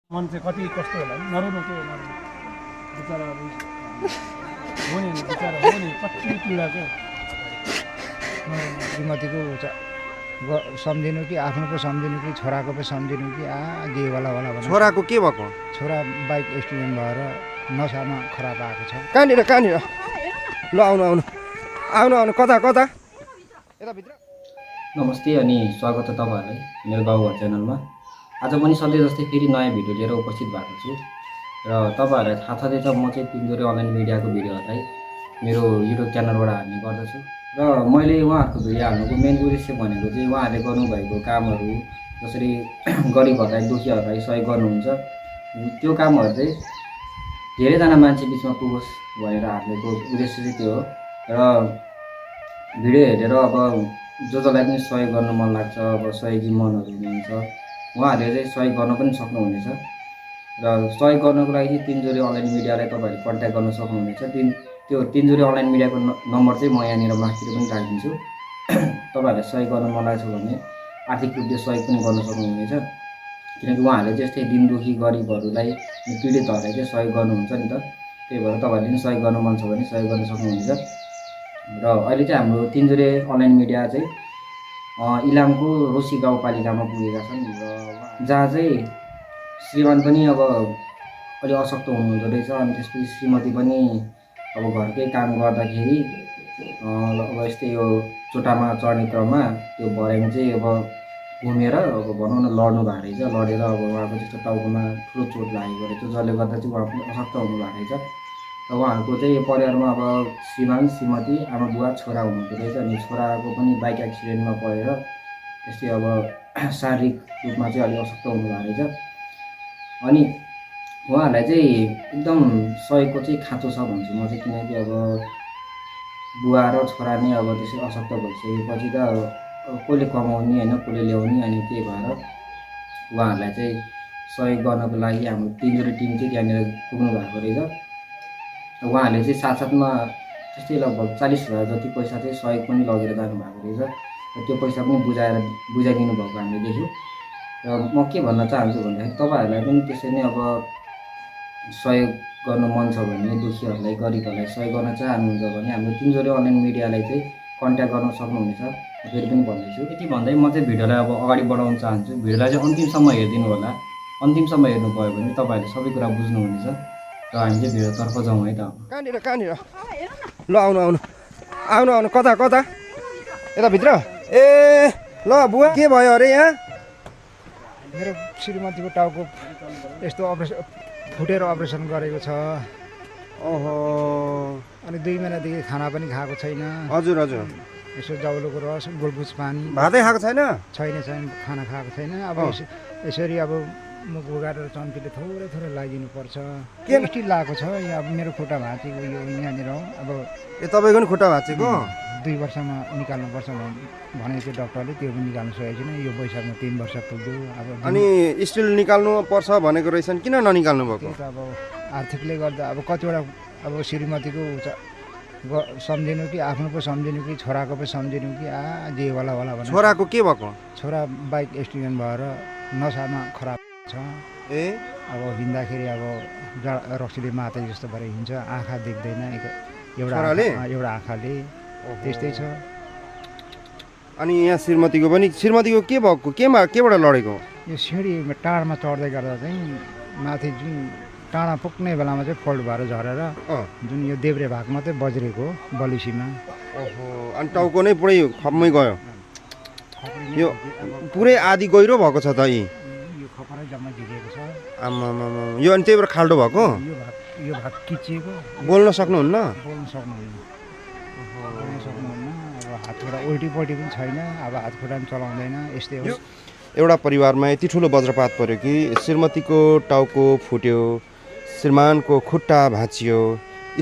मन चाहिँ कति कस्तो होला नि नरुनु के नरुनु बिचराहरू हो नि बिचरा हो नि कति पीडा क्या श्रीमतीको सम्झिनु कि आफ्नो पो सम्झिनु कि छोराको पो सम्झिनु कि जे वाला छोराको के भएको छोरा बाइक एक्सिडेन्ट भएर नसामा खराब आएको छ। कहाँनिर ल आउनु आउनु आउनु आउनु कता कता यताभित्र। नमस्ते अनि स्वागत छ तपाईँहरूलाई मेरो गाउँघर च्यानलमा। आज पनि सधैँ जस्तै फेरि नयाँ भिडियो लिएर उपस्थित भएको छु र तपाईँहरूलाई थाहा छँदैछ म चाहिँ तिनजोरे अनलाइन मिडियाको भिडियोहरूलाई मेरो युट्युब च्यानलबाट हाल्ने गर्दछु र मैले उहाँहरूको भिडियो हाल्नुको मेन उद्देश्य भनेको चाहिँ उहाँहरूले गर्नुभएको कामहरू जसरी गरिबहरूलाई दुखीहरूलाई सहयोग गर्नुहुन्छ त्यो कामहरू चाहिँ धेरैजना मान्छे बिचमा पुगोस् भनेर हालेको उद्देश्य चाहिँ त्यो हो र भिडियो हेरेर अब जसलाई पनि सहयोग गर्न मन लाग्छ अब सहयोगी मनहरू हुनुहुन्छ उहाँहरूले चाहिँ सहयोग गर्न पनि सक्नुहुनेछ र सहयोग गर्नको लागि चाहिँ तिनजोरे अनलाइन मिडियालाई तपाईँहरूले कन्ट्याक्ट गर्न सक्नुहुनेछ। त्यो तिनजोरे अनलाइन मिडियाको नम्बर चाहिँ म यहाँनिर माथितिर पनि राखिदिन्छु। तपाईँहरूलाई सहयोग गर्न मन लागेको छ भने आर्थिक रूपले सहयोग पनि गर्न सक्नुहुनेछ किनकि उहाँहरूले चाहिँ यस्तै दिन दुखी गरिबहरूलाई पीडितहरूलाई चाहिँ सहयोग गर्नुहुन्छ नि त। त्यही भएर तपाईँहरूले पनि सहयोग गर्न मन छ भने सहयोग गर्न सक्नुहुनेछ। र अहिले चाहिँ हाम्रो तिनजोरे अनलाइन मिडिया चाहिँ इलामको रोसी गाउँपालिकामा पुगेका छन् र जहाँ चाहिँ श्रीमान पनि अब अलि अशक्त हुनुहुँदो रहेछ अनि त्यसपछि श्रीमती पनि अब घरकै काम गर्दाखेरि अब यस्तै यो चोटामा चढ्ने क्रममा त्यो भर्याङ चाहिँ अब घुमेर अब भनौँ न लड्नु भएको रहेछ। लडेर अब उहाँको त्यस्तो टाउकोमा ठुलो चोट लागेको रहेछ जसले गर्दा चाहिँ उहाँ पनि अशक्त हुनुभएको रहेछ र उहाँहरूको चाहिँ परिवारमा अब श्रीमान श्रीमती आमा बुवा छोरा हुनुहुँदो रहेछ अनि छोराको पनि बाइक एक्सिडेन्टमा परेर त्यस्तै अब शारीरिक रूपमा चाहिँ अलिक अशक्त हुनुभएको रहेछ अनि उहाँहरूलाई चाहिँ एकदम सहयोगको चाहिँ खाँचो छ भन्छु म चाहिँ किनकि अब बुवा र छोरा नै अब त्यसै अशक्त भइसकेपछि त कसले कमाउने होइन कसले ल्याउने अनि त्यही भएर उहाँहरूलाई चाहिँ सहयोग गर्नको लागि हाम्रो तिनजोरे टिम चाहिँ त्यहाँनिर पुग्नु भएको रहेछ। उहाँहरूले चाहिँ साथसाथमा त्यस्तै लगभग 40,000 जति पैसा चाहिँ सहयोग पनि लगेर जानुभएको रहेछ र त्यो पैसा पनि बुझाइदिनु भएको हामीले देख्यौँ। र म के भन्न चाहन्छु भन्दाखेरि तपाईँहरूलाई पनि त्यसै नै अब सहयोग गर्न मन छ भने दुखीहरूलाई गरिबहरूलाई सहयोग गर्न चाहनुहुन्छ भने हाम्रो तिनजोरे अनलाइन मिडियालाई चाहिँ कन्ट्याक्ट गर्न सक्नुहुनेछ। फेरि पनि भन्दैछु यति भन्दै म चाहिँ भिडियोलाई अब अगाडि बढाउन चाहन्छु। भिडियोलाई चाहिँ अन्तिमसम्म हेरिदिनु होला। अन्तिमसम्म हेर्नुभयो भने तपाईँहरूले सबै कुरा बुझ्नुहुनेछ र हामी चाहिँ भिडियोतर्फ जाउँ है त। कहाँनिर ल आउनु आउनु आउनु आउनु कता कता यताभित्र। ए ल बुवा के भयो अरे यहाँ मेरो श्रीमतीको टाउको यस्तो फुटेर अपरेसन गरेको छ। ओहो अनि 2 महिनादेखि खाना पनि खाएको छैन। हजुर हजुर यसो जाउलोको रस गुलगुज पानी भातै खाएको छैन खाना खाएको छैन। अब यसरी अब मुख उगाएर चम्कीले थोरै लगाइदिनु पर्छ। के स्टिल लगाएको छ यहाँ अब मेरो खुट्टा भाँचेको यो यहाँनिर अब ए तपाईँको नि खुट्टा भाँचेको 2 वर्षमा निकाल्नुपर्छ भनेको डक्टरले त्यो पनि निकाल्नु सकेको छैन। यो वैशाखमा 3 वर्ष पुग्यो। अब अनि स्टिल निकाल्नु पर्छ भनेको रहेछन् किन ननिकाल्नु भएको? अब आर्थिकले गर्दा अब कतिवटा अब श्रीमतीको सम्झिनु कि आफ्नो पो सम्झिनु कि छोराको पो सम्झिनु कि जे वाला छोराको के भएको? छोरा बाइक एक्सिडेन्ट भएर नसामा खराब छ। ए अब हिँड्दाखेरि अब रक्सीले माते जस्तो भएर हिँड्छ। आँखा देख्दैन एउटा आँखाले त्यस्तै छ। अनि यहाँ श्रीमतीको के भएको केबाट लडेको? यो सिँढी टाढमा चढ्दै गर्दा चाहिँ माथि जुन टाढा पुग्ने बेलामा चाहिँ फोल्ड भएर झरेर जुन यो देब्रे भाग मात्रै बज्रेको बलिसीमा। ओहो अनि टाउको नै पुरै खप्मै गयो। यो पुरै आधी गहिरो भएको छ त यी यो खपरै जम्मा झिकेको छ। आमा यो अनि त्यही भएर खाल्डो भएको यो भाग किचिएको। बोल्न सक्नुहुन्न? बोल्न सक्नुहुन्न। अब हातखुट्टा उल्टीपल्टी पनि छैन। अब हातखुट्टा पनि चलाउँदैन। यस्तै हो। एउटा परिवारमा यति ठुलो वज्रपात पर्यो कि श्रीमतीको टाउको फुट्यो, श्रीमानको खुट्टा भाँचियो,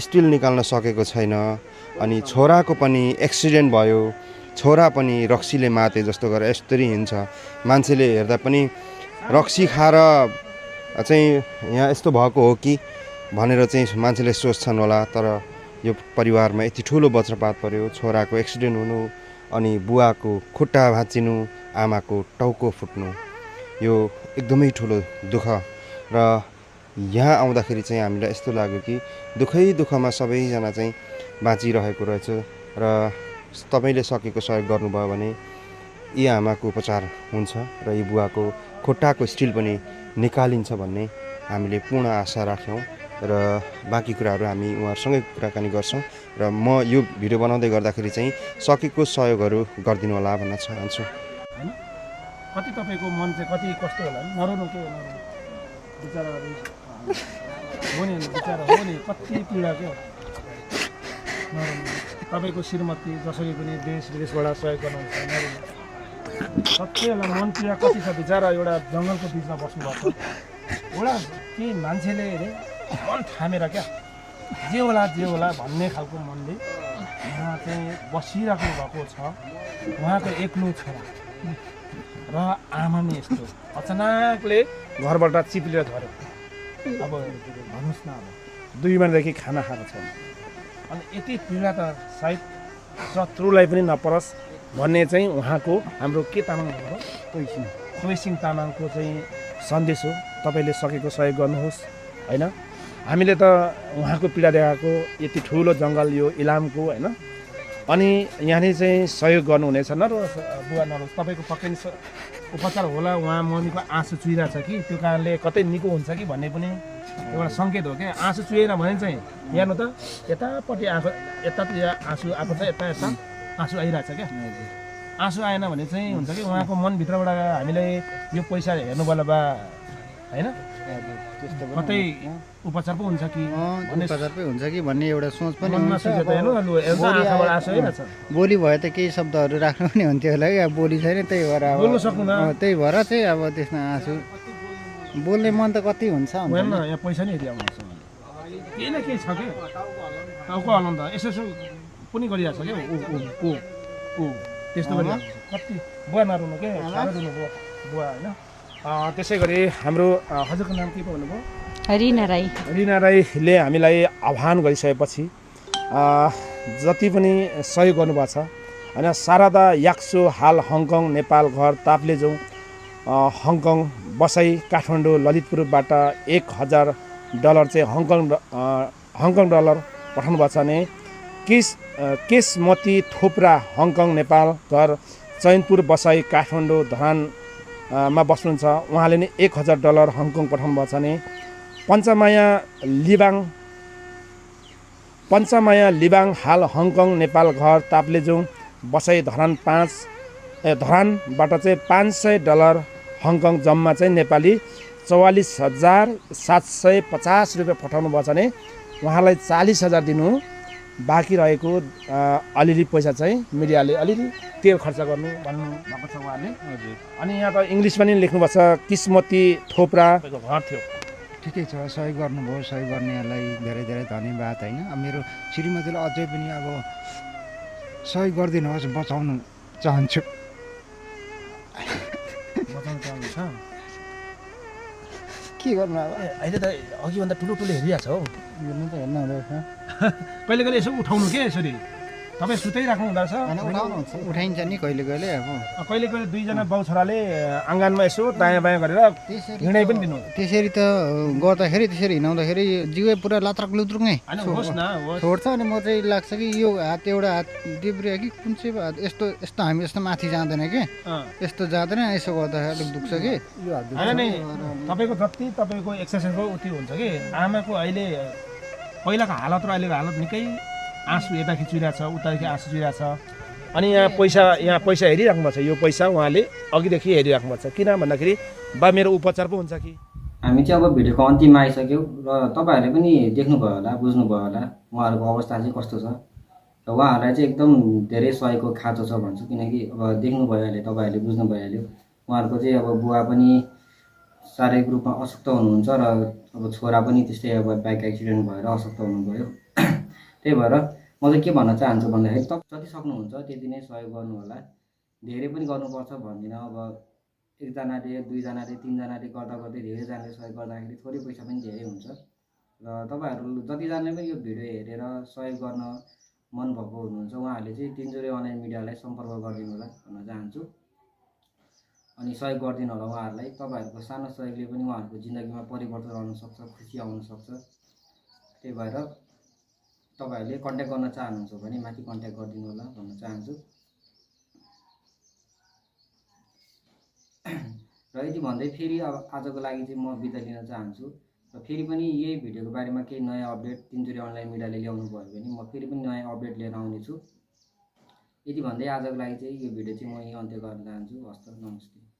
स्टिल निकाल्न सकेको छैन अनि छोराको पनि एक्सिडेन्ट भयो। छोरा पनि रक्सीले माते जस्तो गरेर यस्तरी हिँड्छ। मान्छेले हेर्दा पनि रक्सी खाएर चाहिँ यहाँ यस्तो भएको हो कि भनेर चाहिँ मान्छेले सोच्छन् होला। तर यो परिवारमा यति ठुलो वज्रपात पर्यो, छोराको एक्सिडेन्ट हुनु अनि बुवाको खुट्टा भाँचिनु, आमाको टाउको फुट्नु, यो एकदमै ठुलो दुःख र यहाँ आउँदाखेरि चाहिँ हामीलाई यस्तो लाग्यो कि दुःखमा सबैजना चाहिँ बाँचिरहेको रहेछ र तपाईँले सकेको सहयोग गर्नुभयो भने यी आमाको उपचार हुन्छ र यी बुवाको खुट्टाको स्टिल पनि निकालिन्छ भन्ने हामीले पूर्ण आशा राख्यौँ र बाँकी कुराहरू हामी उहाँहरूसँगै कुराकानी गर्छौँ र म यो भिडियो बनाउँदै गर्दाखेरि चाहिँ सकेको सहयोगहरू गरिदिनु होला भन्न चाहन्छु। होइन कति तपाईँको मन चाहिँ कति कस्तो होला नि नराउनु के नराउनु बिचराहरू हो नि बिचरा हो नि कति पीडा क्या नराउनु तपाईँको श्रीमती जसरी पनि देश विदेशबाट सहयोग गर्नुहुन्छ नराउनु सबैलाई मन पीडा कति छ बिचरा एउटा जङ्गलको बिचमा बस्नुभएको एउटा केही मान्छेले अरे मन थामेर क्या जे होला भन्ने खालको मनले उहाँ चाहिँ बसिराख्नु भएको छ उहाँको एक्लो छोरा र आमा नि यस्तो अचानकले घरबाट चिप्लेर झऱ्यो अब भन्नुहोस् न अब 2 महिनादेखि खाना खाएको छ अनि यति पीडा त सायद शत्रुलाई पनि नपरोस् भन्ने चाहिँ उहाँको हाम्रो के तामाङ खोइसिङ तामाङको चाहिँ सन्देश हो। तपाईँले सकेको सहयोग गर्नुहोस् होइन हामीले त उहाँको पीडा देखाएको यति ठुलो जङ्गल यो इलामको होइन अनि यहाँनिर चाहिँ सहयोग गर्नुहुनेछ बुवा नरोस् तपाईँको पक्कै उपचार होला उहाँ मम्मीको आँसु चुहिरहेछ कि त्यो कारणले कतै निको हुन्छ कि भन्ने पनि एउटा सङ्केत हो क्या आँसु चुहेन भने चाहिँ हेर्नु त यतापट्टि आँखा यतातिर आँसु आएको छ यता आँसु आइरहेछ क्या आँसु आएन भने चाहिँ हुन्छ कि उहाँको मनभित्रबाट हामीले यो पैसा हेर्नु पर्ला बा होइन कतै उपचार पो हुन्छ कि उपचार पो हुन्छ कि भन्ने एउटा सोच पनि बोली भयो त केही शब्दहरू राख्नु पनि हुन्थ्यो होला कि अब बोली छैन त्यही भएर बोल्नु सक्नु त्यही भएर चाहिँ अब त्यसमा आँसु बोल्ने मन त कति हुन्छ यहाँ पैसा नि यदि आउनुहुन्छ केही न केही छ कि अब को हलाउनु त यसो पनि गरिरहेको छ क्या ऊ त्यस्तो गरिरहेको कति बुवा नरुनु के रुनु बुवा होइन त्यसै गरी हाम्रो हजुरको नाम के पो भन्नुभयो रिना राईले हामीलाई आह्वान गरिसकेपछि जति पनि सहयोग गर्नुभएको छ होइन शारदा याक्सो हाल हङकङ नेपाल घर ताप्लेजुङ हङकङ बसाई काठमाडौँ ललितपुरबाट $1000 चाहिँ हङकङ डलर पठाउनु भएको छ भने केशमती थोप्रा हङकङ नेपाल घर चैनपुर बसाई काठमाडौँ धरानमा बस्नुहुन्छ उहाँले नि $1000 हङकङ पठाउनु भएको छ भने पञ्चमाया लिबाङ हाल हङकङ नेपाल घर ताप्लेजुङ बसाई धरानबाट चाहिँ $500 हङकङ जम्मा चाहिँ नेपाली 44,750 रुपियाँ पठाउनु भएको छ भने उहाँलाई 40,000 दिनु बाँकी रहेको अलिअलि पैसा चाहिँ मिडियाले अलिअलि तेल खर्च गर्नु भन्नुभएको छ उहाँले अनि यहाँ त इङ्ग्लिस पनि लेख्नुभएको छ किस्मती थोप्रा घर थियो ठिकै छ सहयोग गर्नुभयो सहयोग गर्नेहरूलाई धेरै धेरै धन्यवाद होइन अब मेरो श्रीमतीले अझै पनि अब सहयोग गरिदिनुहोस् बचाउनु चाहन्छु के गर्नु अब अहिले त अघिभन्दा ठुलो हेरिरहेको छ हौ हेर्नु त हेर्नु हुँदैछ कहिले कहिले यसो उठाउनु के यसरी तपाईँ सुतै राख्नु हुँदो रहेछ उठाइन्छ नि कहिले कहिले अब कहिले कहिले 2 जना बाउ छोराले आँगनमा यसो दायाँ बायाँ गरेर हिँडाइ पनि दिनु त्यसरी त गर्दाखेरि त्यसरी हिँडाउँदाखेरि जिउै पुरा लात्रक लुत्रुङै छोड्छ अनि म चाहिँ लाग्छ कि यो हात एउटा हात देब्रे कि कुन चाहिँ हात यस्तो यस्तो हामी यस्तो माथि जाँदैन कि यस्तो जाँदैन यसो गर्दाखेरि अलिक दुख्छ कि होइन नि तपाईँको जति तपाईँको एक्सर्साइजको उति हुन्छ कि आमाको अहिले पहिलाको हालत र अहिलेको हालत निकै आँसु यता खिचिरहेछ उतादेखि आँसु चुहिरहेछ अनि यहाँ पैसा हेरिराख्नु भएको छ यो पैसा उहाँले अघिदेखि हेरिराख्नु भएको छ किन भन्दाखेरि बा मेरो उपचार पो हुन्छ कि हामी चाहिँ अब भिडियोको अन्तिममा आइसक्यौँ र तपाईँहरूले पनि देख्नुभयो होला बुझ्नुभयो होला उहाँहरूको अवस्था चाहिँ कस्तो छ र उहाँहरूलाई चाहिँ एकदम धेरै सहयोगको खाँचो छ भन्छु किनकि अब देख्नु भइहाल्यो तपाईँहरूले बुझ्नु भइहाल्यो उहाँहरूको चाहिँ अब बुवा पनि शारीरिक रूपमा अशक्त हुनुहुन्छ र अब छोरा पनि त्यस्तै अब बाइक एक्सिडेन्ट भएर अशक्त हुनुभयो त्यही भएर म चाहिँ के भन्न चाहन्छु भन्दाखेरि जति सक्नुहुन्छ त्यति नै सहयोग गर्नु होला धेरै पनि गर्नुपर्छ भन्दिनँ अब एकजनाले 2 जनाले 3 जनाले गर्दा गर्दै धेरैजनाले सहयोग गर्दाखेरि थोरै पैसा पनि धेरै हुन्छ र तपाईँहरू जतिजनाले पनि यो भिडियो हेरेर सहयोग गर्न मन भएको हुनुहुन्छ उहाँहरूले चाहिँ तिनजुरे अनलाइन मिडियालाई सम्पर्क गरिदिनु होला भन्न चाहन्छु अनि सहयोग गरिदिनु होला उहाँहरूलाई। तपाईँहरूको सानो सहयोगले पनि उहाँहरूको जिन्दगीमा परिवर्तन आउन सक्छ, खुसी आउन सक्छ। त्यही भएर तपाईँहरूले कन्ट्याक्ट गर्न चाहनुहुन्छ भने माथि कन्ट्याक्ट गरिदिनु होला भन्न चाहन्छु। र यति भन्दै फेरि अब आजको लागि चाहिँ म बिदा लिन चाहन्छु। र फेरि पनि यही भिडियोको बारेमा केही नयाँ अपडेट तिनचुरे अनलाइन मिडियाले ल्याउनु भयो भने म फेरि पनि नयाँ अपडेट लिएर आउनेछु। यति भन्दै आजको लागि चाहिँ यो भिडियो चाहिँ म यहीँ अन्त्य गर्न चाहन्छु। हस्त, नमस्ते।